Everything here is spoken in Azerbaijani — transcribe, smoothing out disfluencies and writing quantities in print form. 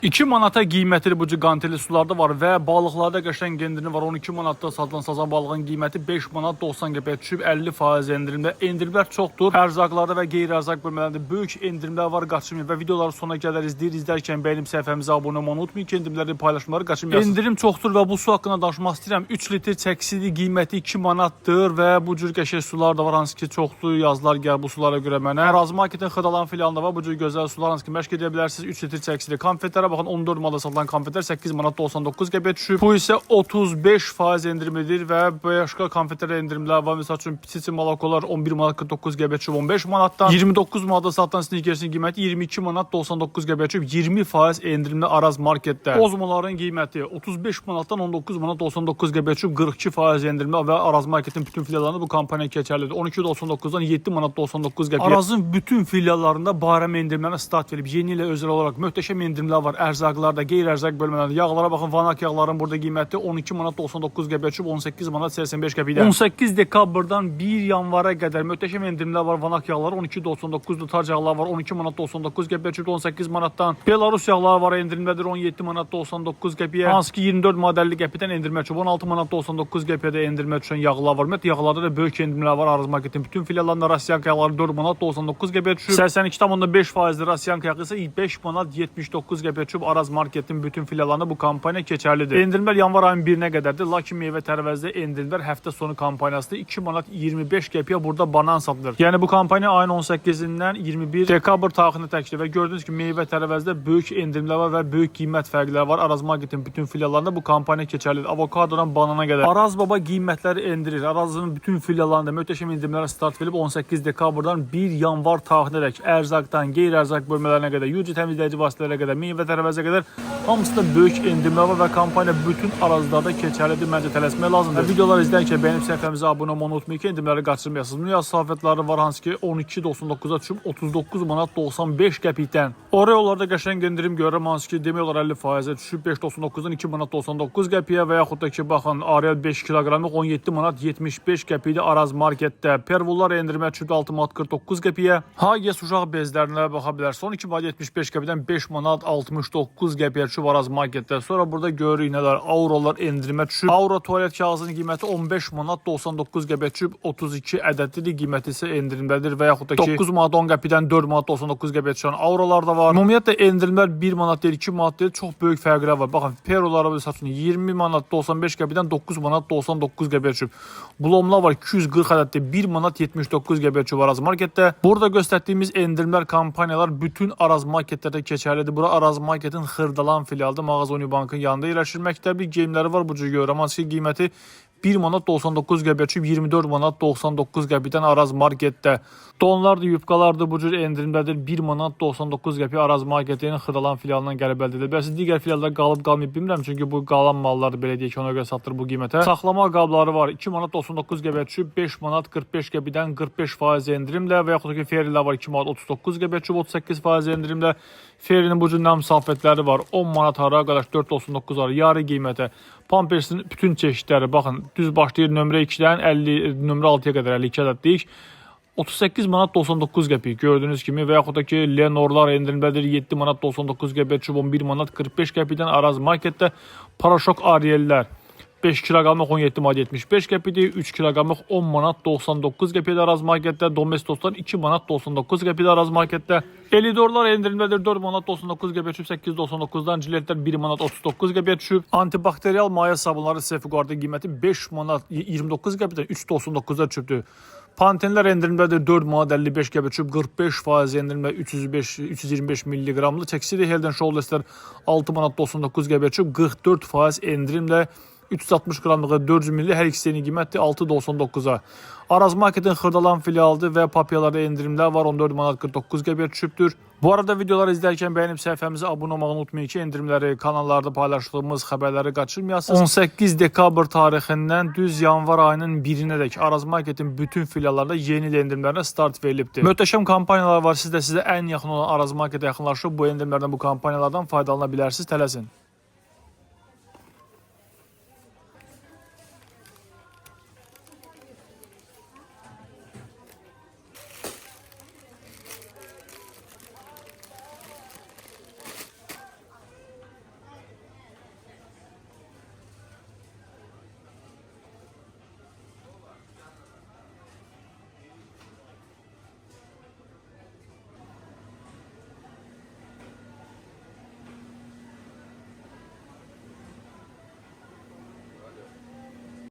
2 manata qiymətli bu qantelli sularda var və balıqlarda qəşəng endirimi var. 12 manatda satılan sazan balığın qiyməti 5 manat 90 qəpiyə düşüb 50% endirimdə. Endirimlər çoxdur. Ərzaqlarda və qeyri-ərzaq bölmələrində böyük endirimlər var. Qaçırmayın və videoları sonuna qədər izləyərkən bəyənib səhifəmizə abunə olmayı unutmayın ki, endirimləri paylaşmaları qaçırmayasınız. Endirim çoxdur və bu su haqqında danışmaq istəyirəm. 3 litr çəkisidir, qiyməti 2 manatdır və bu cür qəşəng sular da var, hansı ki çoxlu yazılar gəl bu sulara görə mənə. Ərazi marketin Xırdalan filialında var bu cür gözəl sular, hansı ki məşq edə bilərsiniz. 3 litr çəkisidir. Konfetlərə baxın, 14 manata satılan konfetlər 8 manat 99 qəpiyə düşüb. Bu isə 35% endirimlidir və başqa konfetlərə endirimlər var. Məsəl üçün Piçici Malakolar 11 manat 49 qəpiyə düşüb 15 manatdan. 29 manata satılan Snickersin qiyməti 22 manat 99 qəpiyə düşüb 20% endirimli Araz marketdə. Ozmoların qiyməti 35 manatdan 19 manat 99 qəpiyə düşüb 42% endirimli və Araz marketin bütün filiallarında bu kampaniya keçərlidir. 12.99-dan 7 manat 99 qəpiyə. Arazın bütün filiallarında bayram endirimlərinə start verib. Yeni ilə özəl olaraq möhtəşəm endirimlər var. Ərzaqlarda, qeyri-ərzaq bölmələrində. Yağlara baxın, Vanak yağların burada qiyməti 12 manat 99 qəpiyə düşüb 18 manat 85 qəpiydən. 18 dekabrdan 1 yanvara qədər möhtəşəm endirimlər var. Vanak yağları 12.99, Tac yağlar var 12 manat 99 qəpiyə düşüb 18 manatdan. Belarus yağları var, endirimlədir 17 manat 99 qəpiyə. Hansı ki 24 manat 50 qəpiydən endirimə düşüb 16 manat 99 qəpiyə də endirimə düşən yağlar var. Ümumiyyətlə yağlarda da böyük endirimlər var. Araz marketin bütün filiallarında Rasiyanka yağları 4 manat 99 qəpiyə düşüb. 82,5% Rasiyanka yağı isə 5 manat 79 qəpiyə düşüb. Araz marketin bütün filiallarında bu kampaniya keçərlidir. Endirimlər yanvar ayının 1-nə qədərdir. Lakin meyvə tərəvəzdə endirimlər həftə sonu kampaniyasıdır. 2 manat 25 qəpiyə burada banan satılır. Yəni bu kampaniya ayın 18-dən 21 dekabr tarixində təşkil və gördüyünüz ki, meyvə tərəvəzdə böyük endirimlər var və böyük qiymət fərqləri var. Araz marketin bütün filiallarında bu kampaniya keçərlidir. Avokadodan banana qədər. Araz baba qiymətləri endirir. Arazın bütün filiallarında möhtəşəm endirimlərə start verib 18 dekabrdan 1 yanvar tarixinədək ərzaqdan, qeyri-ərzaq bölmələrinə qədər, yüce təmizləyici vasitələrə qədər, meyvə tərəvəzə qədər hamısında böyük endirimlər var və kampaniya bütün arazlarda keçərlidir. Məncə tələsmək lazımdır. Videolar izləyərkən bəyənib səhifəmizə abunə olmayı unutmayın ki, endirimləri qaçırmayasınız. Dünya safiyatları var, hansı ki 12.99-a düşüb 39 manat 95 qəpikdən. Oreolarda qəşəng endirim görürəm, hansı ki demək olar 50%-ə düşüb 5.99-dan 2 manat 99 qəpiyə və yaxud da ki baxın Ariel 5 kiloqramlıq 17 manat 75 qəpikdə Araz marketdə. Pervullar endirimə düşüb 6 manat 49 qəpiyə. Hages uşaq bezlərinə baxa bilərsiniz. 12 manat 75 qəpikdən 5 manat 69 qəpiyə düşüb Araz marketdə. Sonra burada görürük nələr, Aurolar endirimə düşüb. Auro tualet kağızının qiyməti 15 manat 99 qəpiyə düşüb 32 ədədlidir. Qiyməti isə endirimdədir və yaxud da ki 9 manat 10 qəpikdən 4 manat 99 qəpiyə düşən Aurolar da var. Ümumiyyətlə endirimlər 1 manat deyil, 2 manat deyil, çox böyük fərqlər var. Baxın, Perolara saçın 20 manat 95 qəpikdən 9 manat 99 qəpiyə düşüb. Blomlar var 240 ədədli 1 manat 79 qəpiyə düşüb Araz marketdə. Burada göstərdiyimiz endirimlər, kampaniyalar bütün Araz marketlərdə keçərlidir. Bura Araz marketin Xırdalan filialıdır. Mağaza Unibankın yanında yerləşir. Məktəbli geyimləri var bu cür görürəm. Hansı ki qiyməti 1 manat 99 qəpiyə düşüb 24 manat 99 qəpikdən Araz marketdə. Donlardır, yubqalardır bu cür endirimlədir. 1 manat 99 qəpiyə Araz marketinin Xırdalan filialından gəlib əldə edilir. Bəs digər filiallar qalıb qalmayıb bilmirəm, çünki bu qalan mallar belə deyək ki, ona görə satılır bu qiymətə. Saxlama qabları var. 2 manat 99 qəpiyə düşüb 5 manat 45 qəpikdən 45% endirimlə və yaxud da ki Ferrilər var 2 manat 39 qəpiyə düşüb 38% endirimlə. Ferrinin bu cür nam safətləri var. 10 manat hara qardaş 4.99 var. Yarı qiymətə. Pampersin bütün çeşidləri baxın, düz başlayır nömrə 2-dən 50 nömrə 6-ya qədər 52 ədədlik. 38 manat 99 qəpik gördüyünüz kimi və yaxud da ki Lenorlar endirimlədir 7 manat 99 qəpiyə düşüb 11 manat 45 qəpikdən Araz marketdə. Paraşok Ariellər 5 kiloqramlıq 17 manat 75 qəpidir, 3 kiloqramlıq 10 manat 99 qəpidir Araz marketdə, Domestoslar 2 manat 99 qəpidir Araz marketdə. Elidorlar endirimlədir 4 manat 99 qəpiyə düşüb 8.99-dan, Jiletlər 1 manat 39 qəpiyə düşüb. Antibakteriyal maya sabunları Sefiguardın qiyməti 5 manat 29 qəpidən 3.99-a düşübdür. Pantenlər endirimlədir 4 manat 55 qəpiyə düşüb 45% endirimlə 325 mg-lı. Çəkisi Head & Shoulderslər 6 manat 99 qəpiyə düşüb 44% endirimlə 360 qramlığı 400 ml hər ikisinin qiyməti 6.99-a. Araz marketin Xırdalan filialıdır və papiyalarda endirimlər var 14 manat 49 qəpiyə düşübdür. Bu arada videoları izlərkən bəyənib səhifəmizə abunə olmağı unutmayın ki, endirimləri kanallarda paylaşdığımız xəbərləri qaçırmayasınız. 18 dekabr tarixindən düz yanvar ayının 1-nədək Araz marketin bütün filiallarda yeni endirimlərə start verilibdir. Möhtəşəm kampaniyalar var. Siz də sizə ən yaxın olan Araz marketə yaxınlaşıb bu endirimlərdən, bu kampaniyalardan faydalana bilərsiniz. Tələsin.